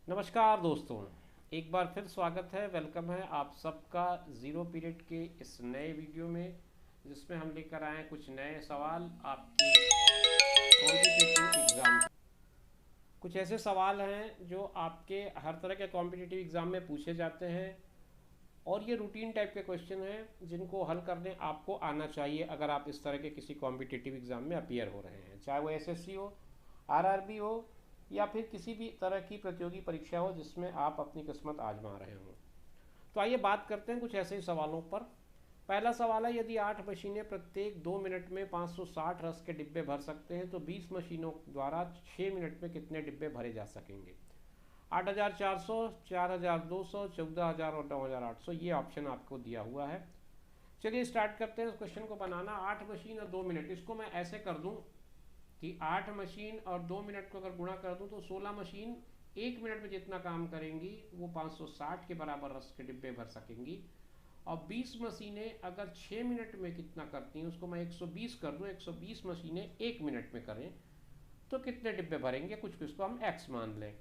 नमस्कार दोस्तों, एक बार फिर स्वागत है, वेलकम है आप सबका ज़ीरो पीरियड के इस नए वीडियो में, जिसमें हम लेकर आए हैं कुछ नए सवाल आपके कॉम्पिटिटिव एग्ज़ाम। कुछ ऐसे सवाल हैं जो आपके हर तरह के कॉम्पिटिटिव एग्ज़ाम में पूछे जाते हैं और ये रूटीन टाइप के क्वेश्चन हैं जिनको हल करने आपको आना चाहिए अगर आप इस तरह के किसी कॉम्पिटिटिव एग्ज़ाम में अपीयर हो रहे हैं, चाहे वो एसएससी हो, आरआरबी हो या फिर किसी भी तरह की प्रतियोगी परीक्षा हो जिसमें आप अपनी किस्मत आजमा रहे हों। तो आइए बात करते हैं कुछ ऐसे ही सवालों पर। पहला सवाल है, यदि 8 मशीनें प्रत्येक 2 मिनट में 560 रस के डिब्बे भर सकते हैं तो 20 मशीनों द्वारा 6 मिनट में कितने डिब्बे भरे जा सकेंगे। 8,400, 4,200, 14,000 और 9,800, ये ऑप्शन आपको दिया हुआ है। चलिए स्टार्ट करते हैं इस क्वेश्चन को बनाना। 8 मशीन और 2 मिनट, इसको मैं ऐसे कर दूं कि 8 मशीन और 2 मिनट को अगर गुणा कर दूं तो 16 मशीन 1 मिनट में जितना काम करेंगी वो 560 के बराबर रस के डिब्बे भर सकेंगी। और 20 मशीनें अगर 6 मिनट में कितना करती हैं उसको मैं 120 कर दूं, 120 मशीनें 1 मिनट में करें तो कितने डिब्बे भरेंगे, कुछ को इसको हम एक्स मान लें।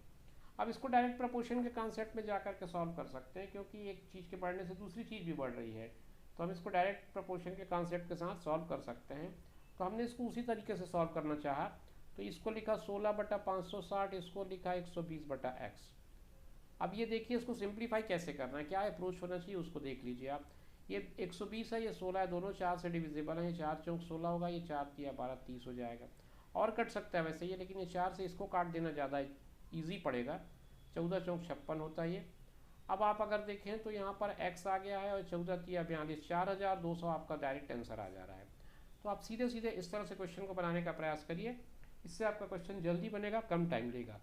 अब इसको डायरेक्ट प्रपोर्शन के कॉन्सेप्ट में जाकर के सॉल्व कर सकते हैं, क्योंकि एक चीज़ के बढ़ने से दूसरी चीज़ भी बढ़ रही है, तो हम इसको डायरेक्ट प्रपोर्शन के कॉन्सेप्ट के साथ सॉल्व कर सकते हैं। तो हमने इसको उसी तरीके से सॉल्व करना चाहा, तो इसको लिखा 16/560, इसको लिखा 120/x। अब ये देखिए इसको सिंप्लीफाई कैसे करना है, क्या अप्रोच होना चाहिए उसको देख लीजिए आप। ये 120 है, ये 16 है, दोनों 4 से डिविजिबल है, ये 4 चौक 16 होगा, ये 4 तिया 12 30 हो जाएगा। और कट सकता है वैसे ये, लेकिन ये 4 से इसको काट देना ज़्यादा ईजी पड़ेगा। 14 चौक 56 होता है ये। अब आप अगर देखें तो यहाँ पर x आ गया है और 14 तिया 42, 4,200 आपका डायरेक्ट आंसर आ जा रहा है। तो आप सीधे सीधे इस तरह से क्वेश्चन को बनाने का प्रयास करिए, इससे आपका क्वेश्चन जल्दी बनेगा, कम टाइम लेगा।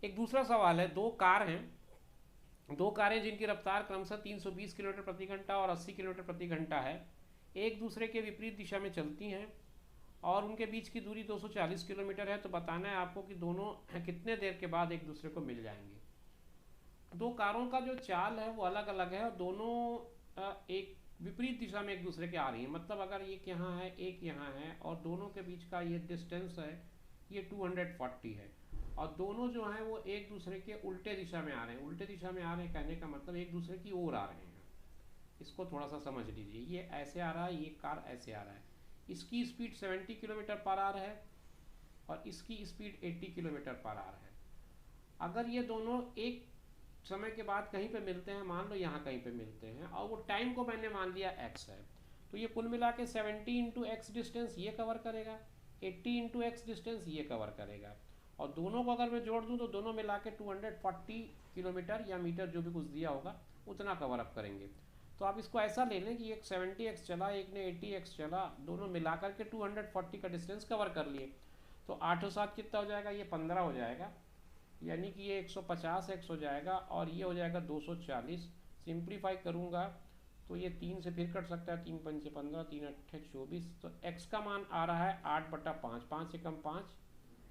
एक दूसरा सवाल है, दो कारें जिनकी रफ्तार क्रमशः 320 किलोमीटर प्रति घंटा और 80 किलोमीटर प्रति घंटा है, एक दूसरे के विपरीत दिशा में चलती हैं और उनके बीच की दूरी 240 किलोमीटर है। तो बताना है आपको कि दोनों कितने देर के बाद एक दूसरे को मिल जाएंगे। दो कारों का जो चाल है वो अलग अलग है और दोनों एक विपरीत दिशा में एक दूसरे के आ रही है। मतलब अगर एक यहाँ है एक यहाँ है और दोनों के बीच का ये डिस्टेंस है ये 240 है और दोनों जो हैं वो एक दूसरे के उल्टे दिशा में आ रहे हैं। उल्टे दिशा में आ रहे हैं कहने का मतलब एक दूसरे की ओर आ रहे हैं। इसको थोड़ा सा समझ लीजिए, ये ऐसे आ रहा है, ये कार ऐसे आ रहा है। इसकी स्पीड 70 किलोमीटर पर आवर है और इसकी स्पीड 80 किलोमीटर पर आवर है। अगर ये दोनों एक समय के बाद कहीं पे मिलते हैं, मान लो यहाँ कहीं पे मिलते हैं और वो टाइम को मैंने मान लिया x है, तो ये कुल मिला के 70 इंटू एक्स डिस्टेंस ये कवर करेगा, 80 इंटू एक्स डिस्टेंस ये कवर करेगा और दोनों को अगर मैं जोड़ दूँ तो दोनों मिला के 240 किलोमीटर या मीटर जो भी कुछ दिया होगा उतना कवर अप करेंगे। तो आप इसको ऐसा ले लें कि एक 70x चला, एक ने 80x चला, दोनों मिला करके 240 का डिस्टेंस कवर कर लिए। तो 8 और 7 कितना हो जाएगा, ये 15 हो जाएगा, यानी कि ये 150x हो जाएगा और ये हो जाएगा 240। सिंप्लीफाई करूँगा तो ये 3 से फिर कट सकता है, 3 पंचे 15, 3 अट्ठे 24। तो x का मान आ रहा है 8/5, 5 से कम 5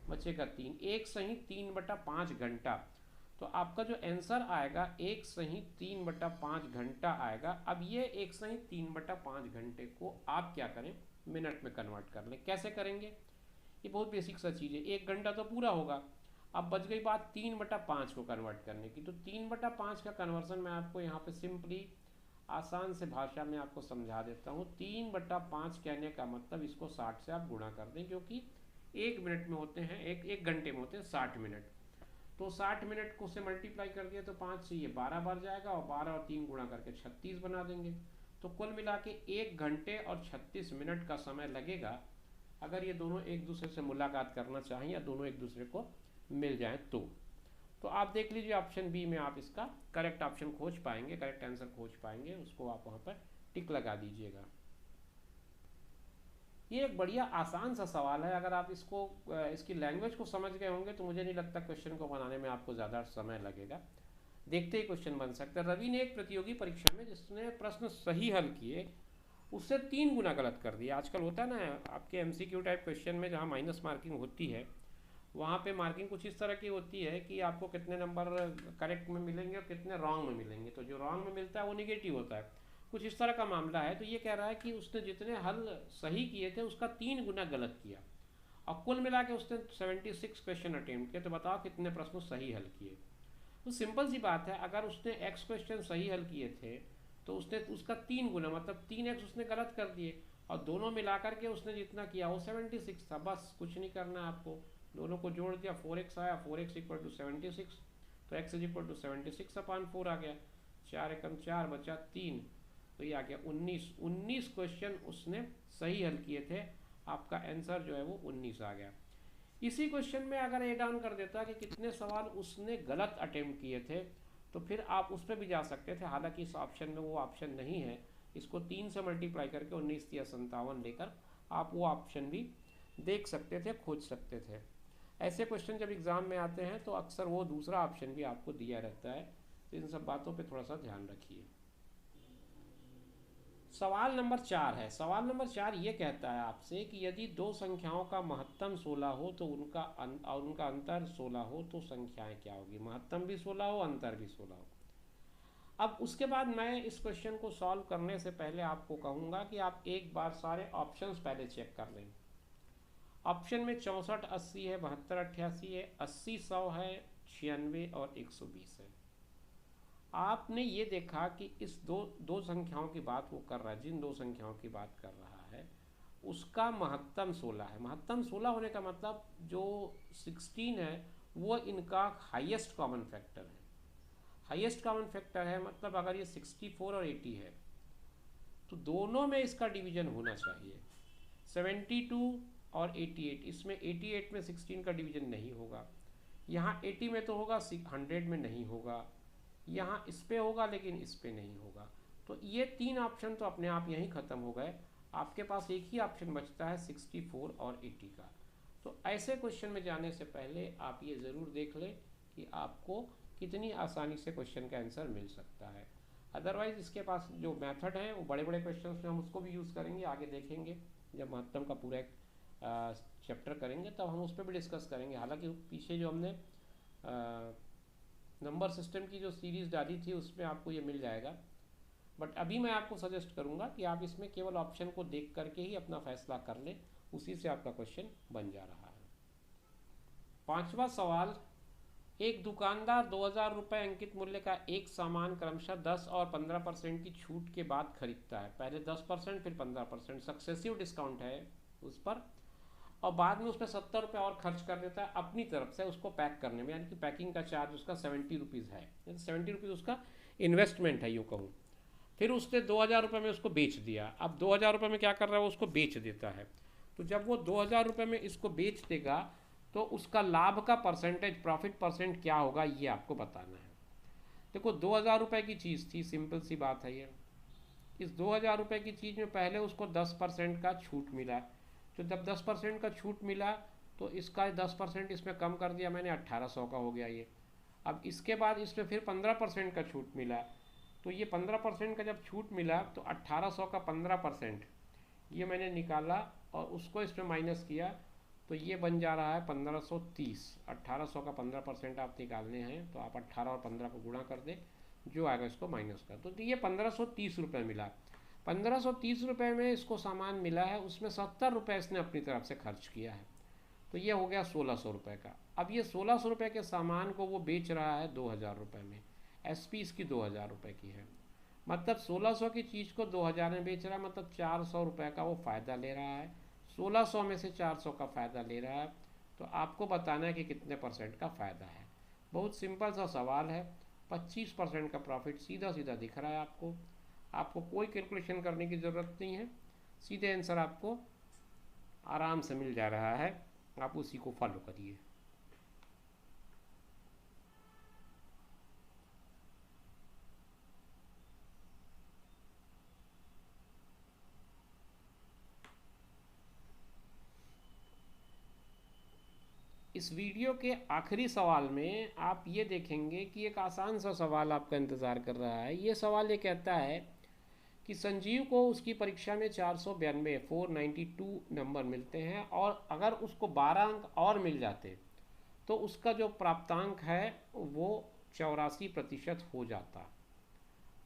बचेगा 3, एक सही 3/5 घंटा। तो आपका जो आंसर आएगा एक सही 3/5 घंटा आएगा। अब ये एक सही 3/5 घंटे को आप क्या करें, मिनट में कन्वर्ट कर लें। कैसे करेंगे, ये बहुत बेसिक सा चीज़ है। 1 घंटा तो पूरा होगा, अब बच गई बात 3/5 को कन्वर्ट करने की। तो 3/5 का कन्वर्सन मैं आपको यहाँ पे सिंपली आसान से भाषा में आपको समझा देता हूँ। 3/5 कहने का मतलब इसको 60 से आप गुणा कर दें, क्योंकि 1 मिनट में होते हैं, एक घंटे में होते हैं 60 मिनट। तो 60 मिनट को से मल्टीप्लाई कर दिया तो 5 से ये 12 बार जाएगा और 12 और 3 गुणा करके 36 बना देंगे। तो कुल मिला के 1 घंटे और 36 मिनट का समय लगेगा अगर ये दोनों एक दूसरे से मुलाकात करना चाहें या दोनों एक दूसरे को मिल जाए। तो आप देख लीजिए ऑप्शन बी में आप इसका करेक्ट ऑप्शन खोज पाएंगे, करेक्ट आंसर खोज पाएंगे, उसको आप वहाँ पर टिक लगा दीजिएगा। ये एक बढ़िया आसान सा सवाल है, अगर आप इसको इसकी लैंग्वेज को समझ गए होंगे तो मुझे नहीं लगता क्वेश्चन को बनाने में आपको ज़्यादा समय लगेगा। देखते ही क्वेश्चन बन सकता है। रवि ने एक प्रतियोगी परीक्षा में जिसने प्रश्न सही हल किए उससे 3 गुना गलत कर दिया। आजकल होता है ना आपके एमसीक्यू टाइप क्वेश्चन में जहाँ माइनस मार्किंग होती है, वहाँ पे मार्किंग कुछ इस तरह की होती है कि आपको कितने नंबर करेक्ट में मिलेंगे और कितने रॉन्ग में मिलेंगे। तो जो रॉन्ग में मिलता है वो निगेटिव होता है, कुछ इस तरह का मामला है। तो ये कह रहा है कि उसने जितने हल सही किए थे उसका 3 गुना गलत किया और कुल मिला के उसने 76 क्वेश्चन अटेम्प्ट किए, तो बताओ कितने प्रश्न सही हल किए। तो सिंपल सी बात है, अगर उसने x क्वेश्चन सही हल किए थे तो उसने उसका 3 गुना मतलब 3x उसने गलत कर दिए, और दोनों मिलाकर के उसने जितना किया वो 76 था। बस कुछ नहीं करना आपको, दोनों को जोड़ दिया, 4x आया, 4x इक्वल टू 76, तो x इज इक्वल टू 76/4 आ गया, 4 एकम 4 बचा 3, तो ये आ गया 19 क्वेश्चन उसने सही हल किए थे। आपका आंसर जो है वो 19 आ गया। इसी क्वेश्चन में अगर ए डाउन कर देता कि कितने सवाल उसने गलत अटेम्प्ट किए थे, तो फिर आप उस पर भी जा सकते थे। हालांकि इस ऑप्शन में वो ऑप्शन नहीं है, इसको 3 से मल्टीप्लाई करके 19 या 57 लेकर आप वो ऑप्शन भी देख सकते थे, खोज सकते थे। ऐसे क्वेश्चन जब एग्ज़ाम में आते हैं तो अक्सर वो दूसरा ऑप्शन भी आपको दिया रहता है, तो इन सब बातों पे थोड़ा सा ध्यान रखिए। सवाल नंबर 4 है। सवाल नंबर 4 ये कहता है आपसे कि यदि दो संख्याओं का महत्तम 16 हो तो और उनका अंतर 16 हो तो संख्याएं क्या होगी। महत्तम भी 16 हो, अंतर भी 16 हो। अब उसके बाद मैं इस क्वेश्चन को सॉल्व करने से पहले आपको कहूँगा कि आप एक बार सारे ऑप्शंस पहले चेक कर लें। ऑप्शन में 64, 80 है, 72, 88 है, 80, 100 है, 96 और 120 है। आपने ये देखा कि इस दो संख्याओं की बात वो कर रहा है, जिन दो संख्याओं की बात कर रहा है उसका महत्तम 16 है। महत्तम 16 होने का मतलब जो 16 है वो इनका हाईएस्ट कॉमन फैक्टर है। हाईएस्ट कॉमन फैक्टर है मतलब अगर ये 64 और 80 है तो दोनों में इसका डिवीजन होना चाहिए। 72 और 88, इसमें 88 में 16 का डिवीजन नहीं होगा, यहाँ 80 में तो होगा, 100 में नहीं होगा, यहाँ इस पे होगा लेकिन इस पे नहीं होगा। तो ये 3 ऑप्शन तो अपने आप यहीं ख़त्म हो गए। आपके पास एक ही ऑप्शन बचता है 64 और 80 का। तो ऐसे क्वेश्चन में जाने से पहले आप ये ज़रूर देख लें कि आपको कितनी आसानी से क्वेश्चन का आंसर मिल सकता है। अदरवाइज़ इसके पास जो मेथड है वो बड़े बड़े क्वेश्चन में हम उसको भी यूज़ करेंगे, आगे देखेंगे जब महत्तम का पूरा एक चैप्टर करेंगे तब हम उस पर भी डिस्कस करेंगे। हालांकि पीछे जो हमने नंबर सिस्टम की जो सीरीज़ डाली थी उसमें आपको ये मिल जाएगा, बट अभी मैं आपको सजेस्ट करूंगा कि आप इसमें केवल ऑप्शन को देख करके ही अपना फैसला कर लें, उसी से आपका क्वेश्चन बन जा रहा है। 5वां सवाल, एक दुकानदार 2000 रुपये अंकित मूल्य का एक सामान क्रमशः 10 और 15% की छूट के बाद खरीदता है। पहले 10% फिर 15%, सक्सेसिव डिस्काउंट है उस पर, और बाद में उसमें 70 रुपये और खर्च कर देता है अपनी तरफ से उसको पैक करने में, यानी कि पैकिंग का चार्ज उसका 70 रुपीज़ है, 70 रुपीज़ उसका इन्वेस्टमेंट है यूँ कहूँ। फिर उसने 2000 रुपये में उसको बेच दिया। अब 2000 रुपये में क्या कर रहा है वो उसको बेच देता है। तो जब वो 2000 रुपये में इसको बेच देगा तो उसका लाभ का परसेंटेज, प्रॉफिट परसेंट क्या होगा ये आपको बताना है। देखो 2000 रुपये की चीज़ थी, सिंपल सी बात है ये। इस 2000 रुपये की चीज़ में पहले उसको 10% का छूट मिला, तो जब 10% का छूट मिला तो इसका 10% इसमें कम कर दिया मैंने, 1800 का हो गया ये। अब इसके बाद इसमें फिर 15% का छूट मिला, तो ये 15% का जब छूट मिला तो 1800 का 15% ये मैंने निकाला और उसको इसमें माइनस किया, तो ये बन जा रहा है 1530। 1800 का 15% आप निकालने हैं तो आप 18 और 15 को गुणा कर दें, जो आएगा इसको माइनस कर। तो ये 1530 रुपये मिला। 1530 रुपये में इसको सामान मिला है, उसमें 70 रुपये इसने अपनी तरफ से खर्च किया है, तो ये हो गया 1600 रुपये का। अब ये 1600 रुपये के सामान को वो बेच रहा है 2000 रुपये में, एसपी इसकी 2000 रुपये की है, मतलब 1600 की चीज़ को 2000 में बेच रहा है, मतलब 400 रुपये का वो फ़ायदा ले रहा है। 1600 में से 400 का फ़ायदा ले रहा है, तो आपको बताना है कि कितने परसेंट का फ़ायदा है। बहुत सिंपल सा सवाल है, 25% का प्रॉफिट सीधा सीधा दिख रहा है आपको। आपको कोई कैलकुलेशन करने की ज़रूरत नहीं है, सीधे आंसर आपको आराम से मिल जा रहा है, आप उसी को फॉलो करिए। इस वीडियो के आखिरी सवाल में आप ये देखेंगे कि एक आसान सा सवाल आपका इंतज़ार कर रहा है। ये सवाल ये कहता है कि संजीव को उसकी परीक्षा में 492 नंबर मिलते हैं और अगर उसको 12 अंक और मिल जाते तो उसका जो प्राप्तांक है वो 84% हो जाता।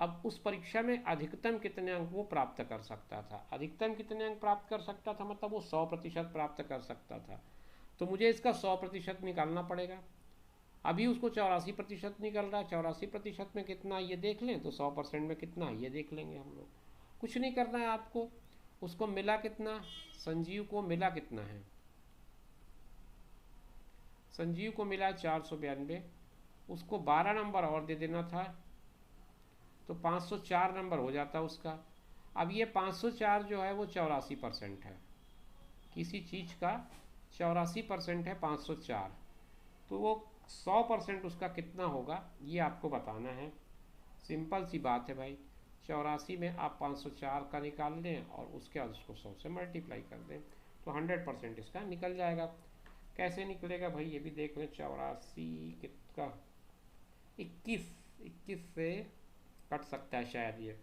अब उस परीक्षा में अधिकतम कितने अंक वो प्राप्त कर सकता था। अधिकतम कितने अंक प्राप्त कर सकता था मतलब वो 100% प्राप्त कर सकता था। तो मुझे इसका 100% निकालना पड़ेगा। अभी उसको 84% निकल रहा है, 84% में कितना ये देख लें, तो 100% में कितना ये देख लेंगे हम लोग। कुछ नहीं करना है आपको। उसको मिला कितना, संजीव को मिला कितना है, संजीव को मिला 492, उसको 12 नंबर और दे देना था, तो 504 नंबर हो जाता उसका। अब ये 504 जो है वो 84% है, किसी चीज़ का 84% है 504, तो वो 100% उसका कितना होगा ये आपको बताना है। सिंपल सी बात है भाई, 84 में आप 504 का निकाल दें और उसके बाद उसको 100 से मल्टीप्लाई कर दें, तो 100% इसका निकल जाएगा। कैसे निकलेगा भाई ये भी देख लें। 84 कितना, 21 से कट सकता है शायद, ये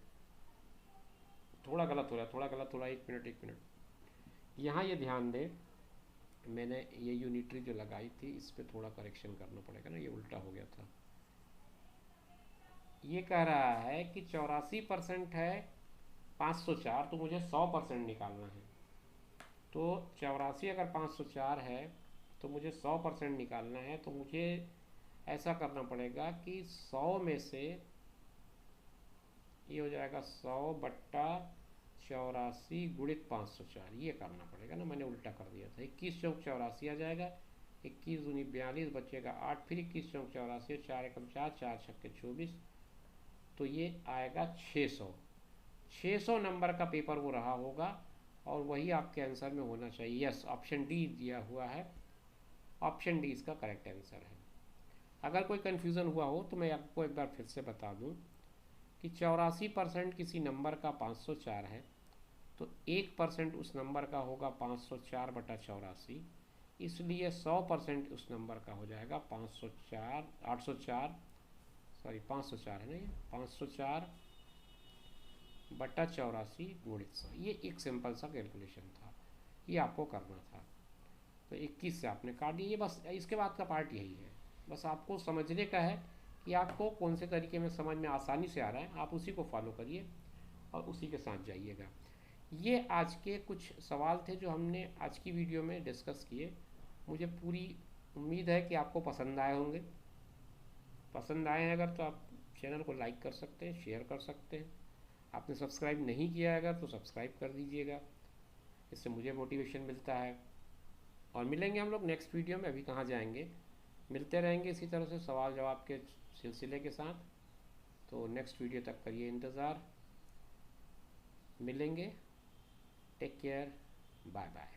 थोड़ा गलत हो रहा है, थोड़ा गलत हो रहा है, 1 मिनट यहाँ ये ध्यान दें, मैंने ये यूनिटरी जो लगाई थी इस पर थोड़ा करेक्शन करना पड़ेगा ना, ये उल्टा हो गया था। ये कह रहा है कि 84% है 504, तो मुझे 100% निकालना है। तो 84 अगर 504 है तो मुझे 100% निकालना है, तो मुझे ऐसा करना पड़ेगा कि 100 में से ये हो जाएगा 100/84 गुणित 504, ये करना पड़ेगा ना, मैंने उल्टा कर दिया था। 21 चौक 84 आ जाएगा, 21 दूनी 42, बचेगा 8, फिर 21 चौक 84, 4 एकम 4, 4 छक्के 24, तो ये आएगा 600। 600 नंबर का पेपर वो रहा होगा और वही आपके आंसर में होना चाहिए। यस, ऑप्शन डी दिया हुआ है, ऑप्शन डी इसका करेक्ट आंसर है। अगर कोई कन्फ्यूज़न हुआ हो तो मैं आपको एक बार फिर से बता दूं कि 84% किसी नंबर का 504 है, तो 1% उस नंबर का होगा 504/84, इसलिए 100% उस नंबर का हो जाएगा 504, 804, सॉरी 504 है ना, ये 504/84 गुणित 100। ये एक सिंपल सा कैलकुलेशन था, ये आपको करना था। तो 21 से आपने काट दिया, ये बस इसके बाद का पार्ट यही है। बस आपको समझने का है कि आपको कौन से तरीके में समझ में आसानी से आ रहा है, आप उसी को फॉलो करिए और उसी के साथ जाइएगा। ये आज के कुछ सवाल थे जो हमने आज की वीडियो में डिस्कस किए। मुझे पूरी उम्मीद है कि आपको पसंद आए होंगे। पसंद आए हैं अगर तो आप चैनल को लाइक कर सकते हैं, शेयर कर सकते हैं। आपने सब्सक्राइब नहीं किया है अगर तो सब्सक्राइब कर दीजिएगा, इससे मुझे मोटिवेशन मिलता है। और मिलेंगे हम लोग नेक्स्ट वीडियो में। अभी कहाँ जाएंगे, मिलते रहेंगे इसी तरह से सवाल जवाब के सिलसिले के साथ। तो नेक्स्ट वीडियो तक करिए इंतज़ार, मिलेंगे। Take care, bye bye.